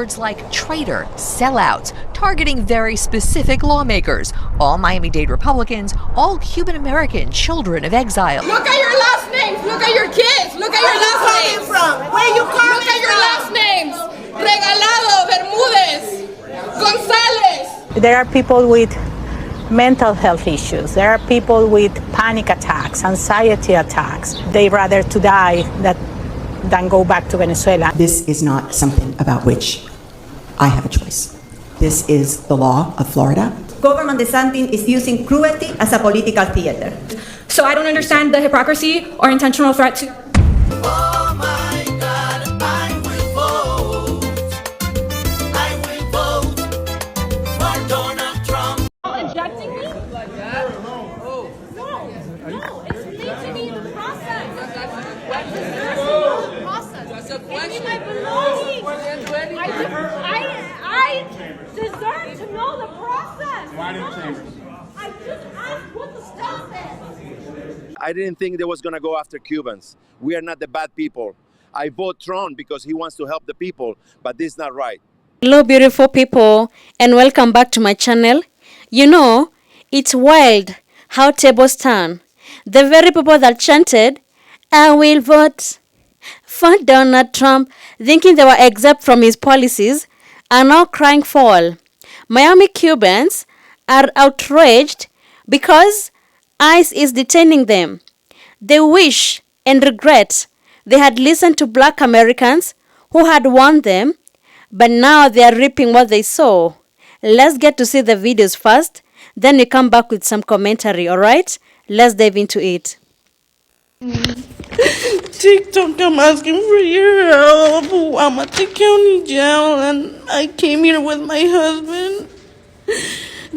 words like traitor, sellout, targeting very specific lawmakers, all Miami-Dade Republicans, all Cuban American children of exile. Look at your last names. Look at your kids. Look at your last names. Where you coming Look at your last names. Regalado, Bermudez, Gonzalez. There are people with mental health issues. There are people with panic attacks, anxiety attacks. They rather to die than go back to Venezuela. This is not something about which I have a choice. This is the law of Florida. Government DeSantis is using cruelty as a political theater. So I don't understand the hypocrisy or intentional threat to... Oh my God, I will vote for Donald Trump. Injecting me? No, explain to me the process. Give me my belongings. I deserve to know the process. I just asked what the stuff is. I didn't think they was going to go after Cubans. We are not the bad people. I vote Trump because he wants to help the people, but this is not right. Hello beautiful people, and welcome back to my channel. You know, it's wild how tables turn. The very people that chanted, "I will vote for Donald Trump," thinking they were exempt from his policies, are now crying foul. Miami Cubans are outraged because ICE is detaining them. They wish and regret they had listened to Black Americans who had warned them, but now they are reaping what they sow. Let's get to see the videos first, then we come back with some commentary, alright? Let's dive into it. TikTok, I'm asking for your help. I'm at the county jail and I came here with my husband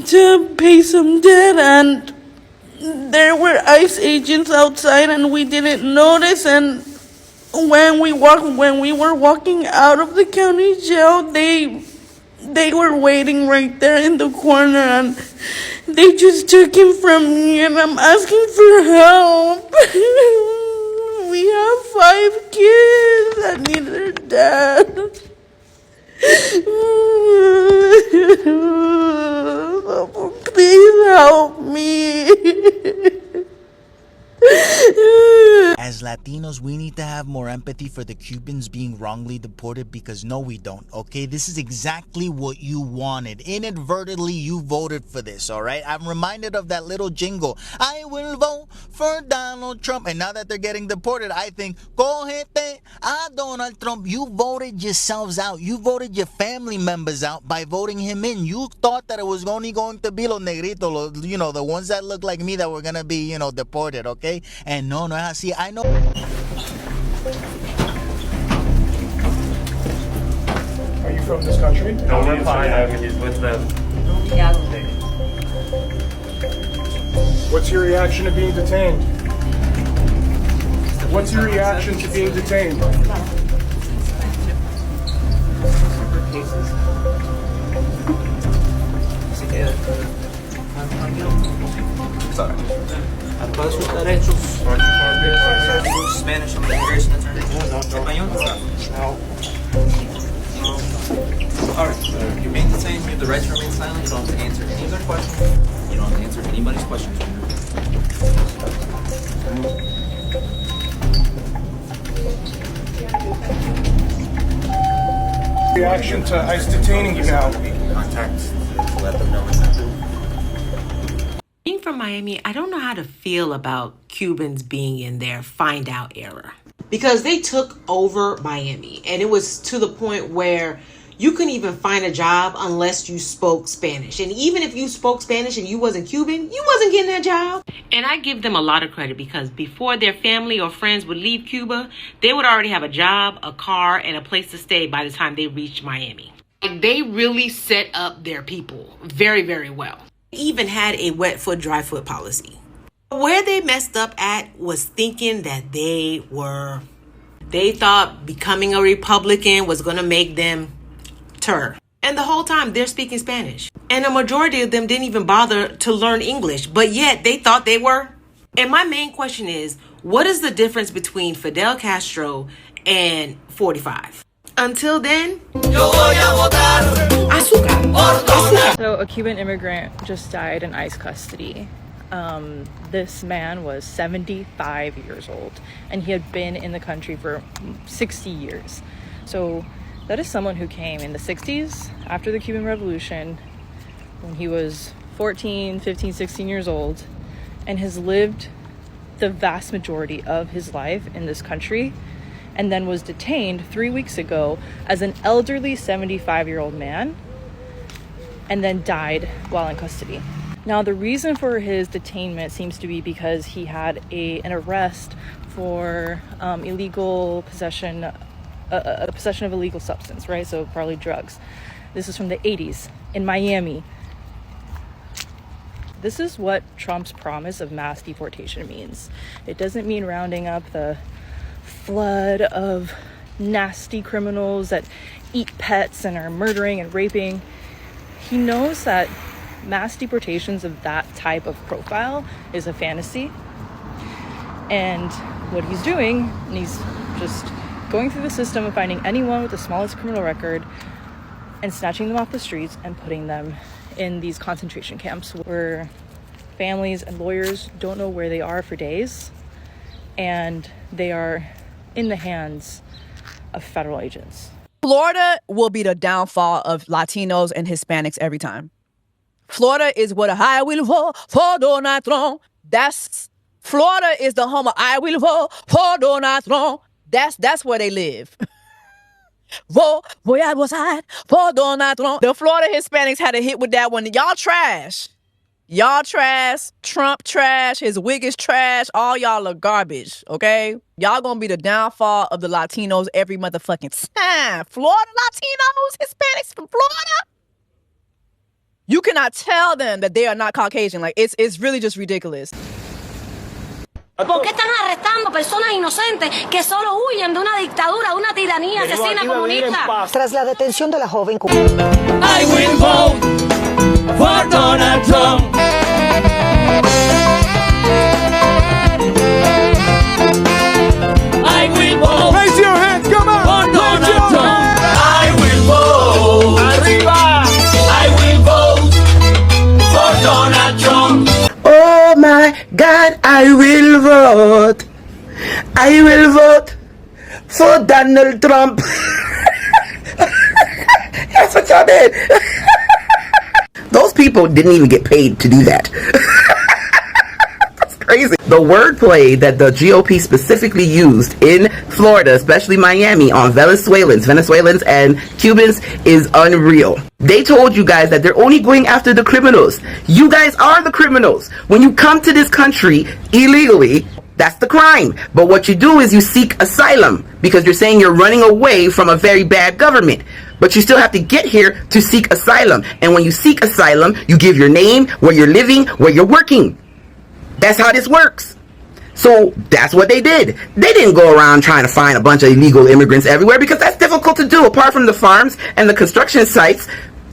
to pay some debt, and there were ICE agents outside and we didn't notice, and when we were walking out of the county jail, they were waiting right there in the corner and they just took him from me, and I'm asking for help. We have 5 kids that need their dad. Please help me. As Latinos, we need to have more empathy for the Cubans being wrongly deported, because no, we don't, okay? This is exactly what you wanted. Inadvertently, you voted for this, all right? I'm reminded of that little jingle, "I will vote for Donald Trump." And now that they're getting deported, I think, cógete a Donald Trump. You voted yourselves out. You voted your family members out by voting him in. You thought that it was only going to be los negritos, you know, the ones that look like me that were going to be, you know, deported, okay? And no, see, I know. Are you from this country? No, we're fine. He's with them. What's your reaction to being detained? What's your reaction to being detained? Sorry. Todos sus derechos. Spanish immigration attorney. Español? Alright, you may detain, you have the right to remain silent, you don't have to answer any of their questions. You don't have to answer anybody's questions. Reaction to ICE detaining you now? Contact to let them know what's happening. Being from Miami, I don't know how to feel about Cubans being in their find out era, because they took over Miami, and it was to the point where you couldn't even find a job unless you spoke Spanish. And even if you spoke Spanish and you wasn't Cuban, you wasn't getting that job. And I give them a lot of credit, because before their family or friends would leave Cuba, they would already have a job, a car, and a place to stay by the time they reached Miami. And they really set up their people very, very well. Even had a wet foot, dry foot policy. Where they messed up at was thinking that they thought becoming a Republican was going to make them tur. And the whole time they're speaking Spanish. And a majority of them didn't even bother to learn English, but yet they thought they were. And my main question is, what is the difference between Fidel Castro and 45? Until then, azúcar. So a Cuban immigrant just died in ICE custody. This man was 75 years old and he had been in the country for 60 years. So that is someone who came in the 60s after the Cuban Revolution when he was 14, 15, 16 years old and has lived the vast majority of his life in this country and then was detained 3 weeks ago as an elderly 75-year-old man and then died while in custody. Now, the reason for his detainment seems to be because he had an arrest for illegal possession of illegal substance, right? So probably drugs. This is from the 80s in Miami. This is what Trump's promise of mass deportation means. It doesn't mean rounding up the flood of nasty criminals that eat pets and are murdering and raping. He knows that mass deportations of that type of profile is a fantasy. And what he's doing, and he's just going through the system and finding anyone with the smallest criminal record and snatching them off the streets and putting them in these concentration camps where families and lawyers don't know where they are for days, and they are in the hands of federal agents. Florida will be the downfall of Latinos and Hispanics every time. Florida is what I will vote for Donald Trump. Florida is the home of I will vote for Donald Trump. That's where they live. Voy a votar for Donald Trump. The Florida Hispanics had a hit with that one. Y'all trash. Y'all trash. Trump trash. His wig is trash. All y'all are garbage, okay? Y'all gonna be the downfall of the Latinos every motherfucking time. Florida Latinos, Hispanics from Florida. You cannot tell them that they are not Caucasian. Like, it's really just ridiculous. ¿Por qué están arrestando personas inocentes que solo huyen de una dictadura, de una tiranía asesina comunista? Tras la detención de la joven cubana. I will vote for Donald Trump. I will vote. Raise your hand, come on. For Donald Trump. I will vote. Arriba. I will vote for Donald Trump. Oh my God, I will vote. I will vote for Donald Trump. That's what y'all did. Those people didn't even get paid to do that. That's crazy. The wordplay that the GOP specifically used in Florida, especially Miami, on Venezuelans and Cubans is unreal. They told you guys that they're only going after the criminals. You guys are the criminals. When you come to this country illegally, that's the crime. But what you do is you seek asylum because you're saying you're running away from a very bad government. But you still have to get here to seek asylum. And when you seek asylum, you give your name, where you're living, where you're working. That's how this works. So that's what they did. They didn't go around trying to find a bunch of illegal immigrants everywhere because that's difficult to do. Apart from the farms and the construction sites,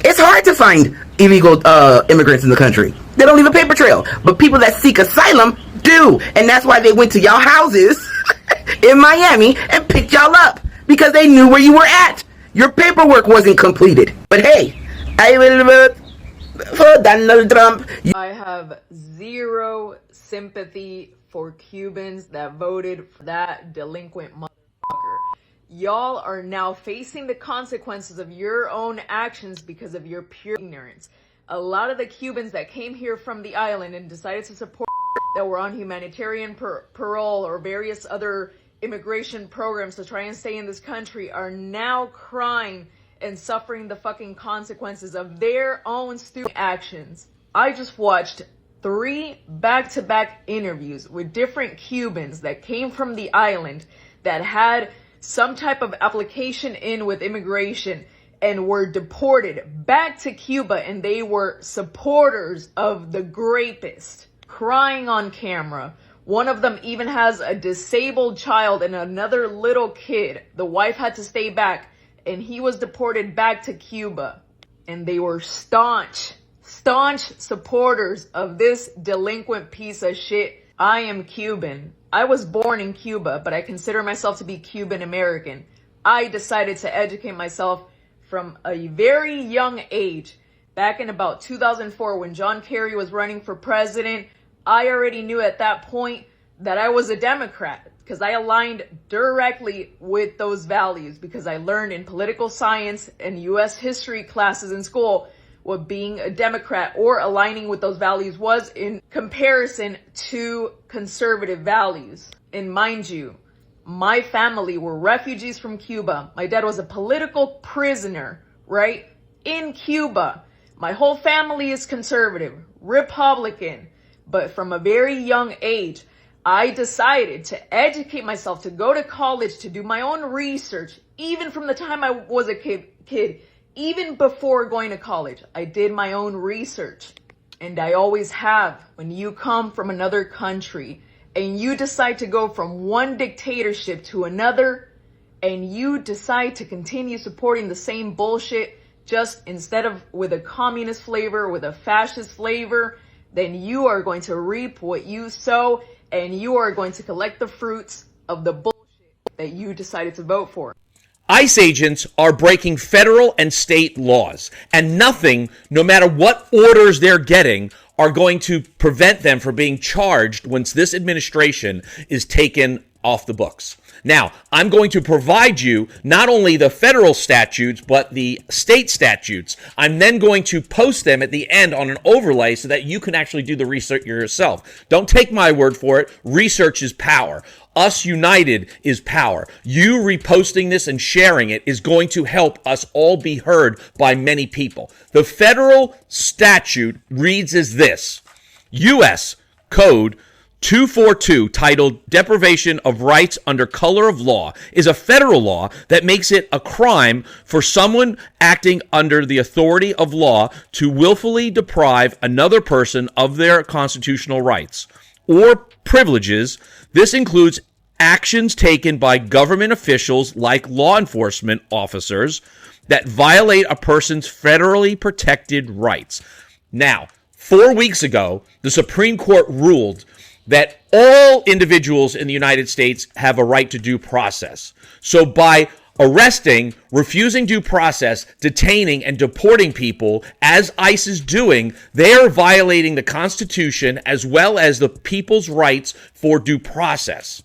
it's hard to find illegal immigrants in the country. They don't leave a paper trail. But people that seek asylum do. And that's why they went to y'all houses in Miami and picked y'all up because they knew where you were at. Your paperwork wasn't completed. But hey, I will vote for Donald Trump. I have zero sympathy for Cubans that voted for that delinquent motherfucker. Y'all are now facing the consequences of your own actions because of your pure ignorance. A lot of the Cubans that came here from the island and decided to support that were on humanitarian parole or various other immigration programs to try and stay in this country are now crying and suffering the fucking consequences of their own stupid actions. I just watched 3 back-to-back interviews with different Cubans that came from the island that had some type of application in with immigration and were deported back to Cuba, and they were supporters of the rapist, crying on camera. One of them even has a disabled child and another little kid. The wife had to stay back, and he was deported back to Cuba. And they were staunch supporters of this delinquent piece of shit. I am Cuban. I was born in Cuba, but I consider myself to be Cuban American. I decided to educate myself from a very young age. Back in about 2004, when John Kerry was running for president, I already knew at that point that I was a Democrat because I aligned directly with those values because I learned in political science and U.S. history classes in school what being a Democrat or aligning with those values was in comparison to conservative values. And mind you, my family were refugees from Cuba. My dad was a political prisoner, right? In Cuba. My whole family is conservative, Republican. But from a very young age, I decided to educate myself, to go to college, to do my own research. Even from the time I was a kid, even before going to college, I did my own research. And I always have. When you come from another country and you decide to go from one dictatorship to another, and you decide to continue supporting the same bullshit, just instead of with a communist flavor, with a fascist flavor, then you are going to reap what you sow, and you are going to collect the fruits of the bullshit that you decided to vote for. ICE agents are breaking federal and state laws, and nothing, no matter what orders they're getting, are going to prevent them from being charged once this administration is taken off the books. Now, I'm going to provide you not only the federal statutes, but the state statutes. I'm then going to post them at the end on an overlay so that you can actually do the research yourself. Don't take my word for it. Research is power. Us united is power. You reposting this and sharing it is going to help us all be heard by many people. The federal statute reads as this: U.S. Code 242, titled Deprivation of Rights Under Color of Law, is a federal law that makes it a crime for someone acting under the authority of law to willfully deprive another person of their constitutional rights or privileges. This includes actions taken by government officials like law enforcement officers that violate a person's federally protected rights. Now, 4 weeks ago, the Supreme Court ruled that all individuals in the United States have a right to due process. So by arresting, refusing due process, detaining, and deporting people, as ICE is doing, they are violating the Constitution as well as the people's rights for due process.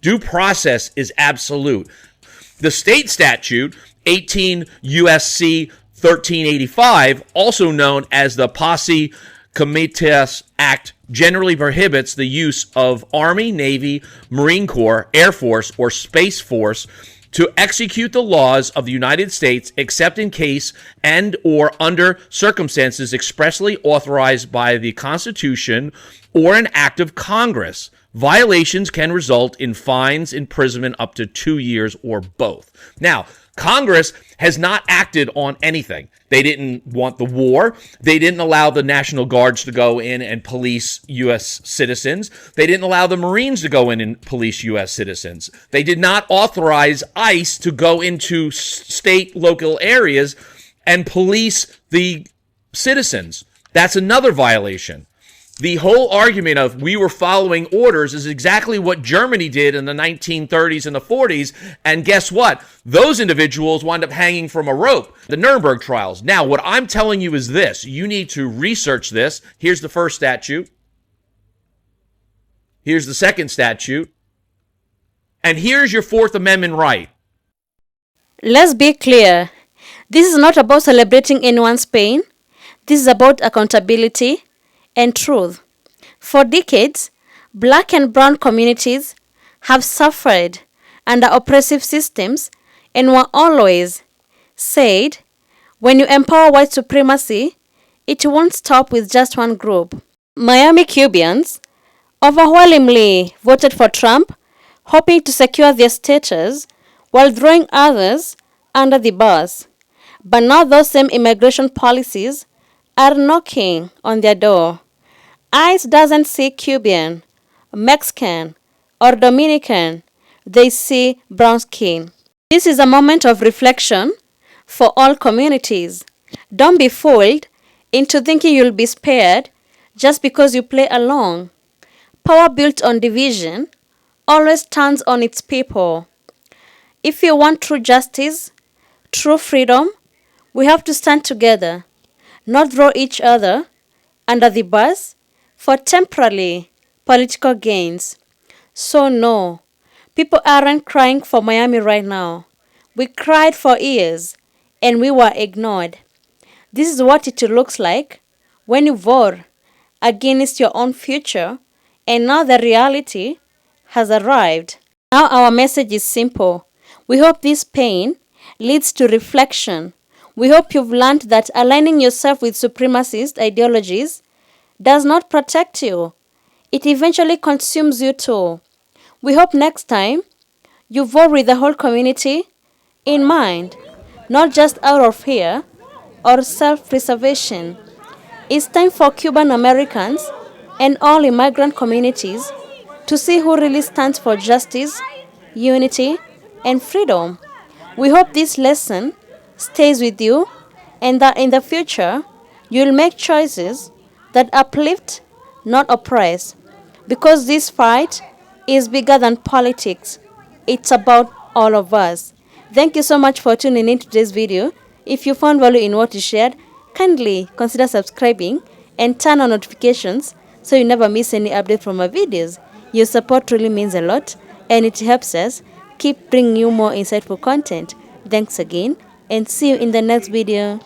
Due process is absolute. The state statute, 18 U.S.C. 1385, also known as the Posse Comitatus Act, generally prohibits the use of Army, Navy, Marine Corps, Air Force, or Space Force to execute the laws of the United States except in case and or under circumstances expressly authorized by the Constitution or an act of Congress. Violations can result in fines, imprisonment up to 2 years, or both. Now, Congress has not acted on anything. They didn't want the war. They didn't allow the National Guards to go in and police U.S. citizens. They didn't allow the Marines to go in and police U.S. citizens. They did not authorize ICE to go into state, local areas and police the citizens. That's another violation. The whole argument of we were following orders is exactly what Germany did in the 1930s and the 40s. And guess what? Those individuals wound up hanging from a rope. The Nuremberg trials. Now, what I'm telling you is this. You need to research this. Here's the first statute. Here's the second statute. And here's your Fourth Amendment right. Let's be clear. This is not about celebrating anyone's pain. This is about accountability and truth. For decades, black and brown communities have suffered under oppressive systems and were always said, when you empower white supremacy, it won't stop with just one group. Miami Cubans overwhelmingly voted for Trump, hoping to secure their status while throwing others under the bus. But now those same immigration policies are knocking on their door. ICE doesn't see Cuban, Mexican, or Dominican. They see brown skin. This is a moment of reflection for all communities. Don't be fooled into thinking you'll be spared just because you play along. Power built on division always turns on its people. If you want true justice, true freedom, we have to stand together, not throw each other under the bus for temporary political gains. So no, people aren't crying for Miami right now. We cried for years and we were ignored. This is what it looks like when you vote against your own future, and now the reality has arrived. Now our message is simple. We hope this pain leads to reflection. We hope you've learned that aligning yourself with supremacist ideologies does not protect you. It eventually consumes you too. We hope next time you vote with the whole community in mind, not just out of fear or self-preservation. It's time for Cuban Americans and all immigrant communities to see who really stands for justice, unity, and freedom. We hope this lesson stays with you and that in the future you'll make choices that uplift, not oppress. Because this fight is bigger than politics. It's about all of us. Thank you so much for tuning in to today's video. If you found value in what you shared, kindly consider subscribing and turn on notifications so you never miss any update from our videos. Your support really means a lot and it helps us keep bringing you more insightful content. Thanks again and see you in the next video.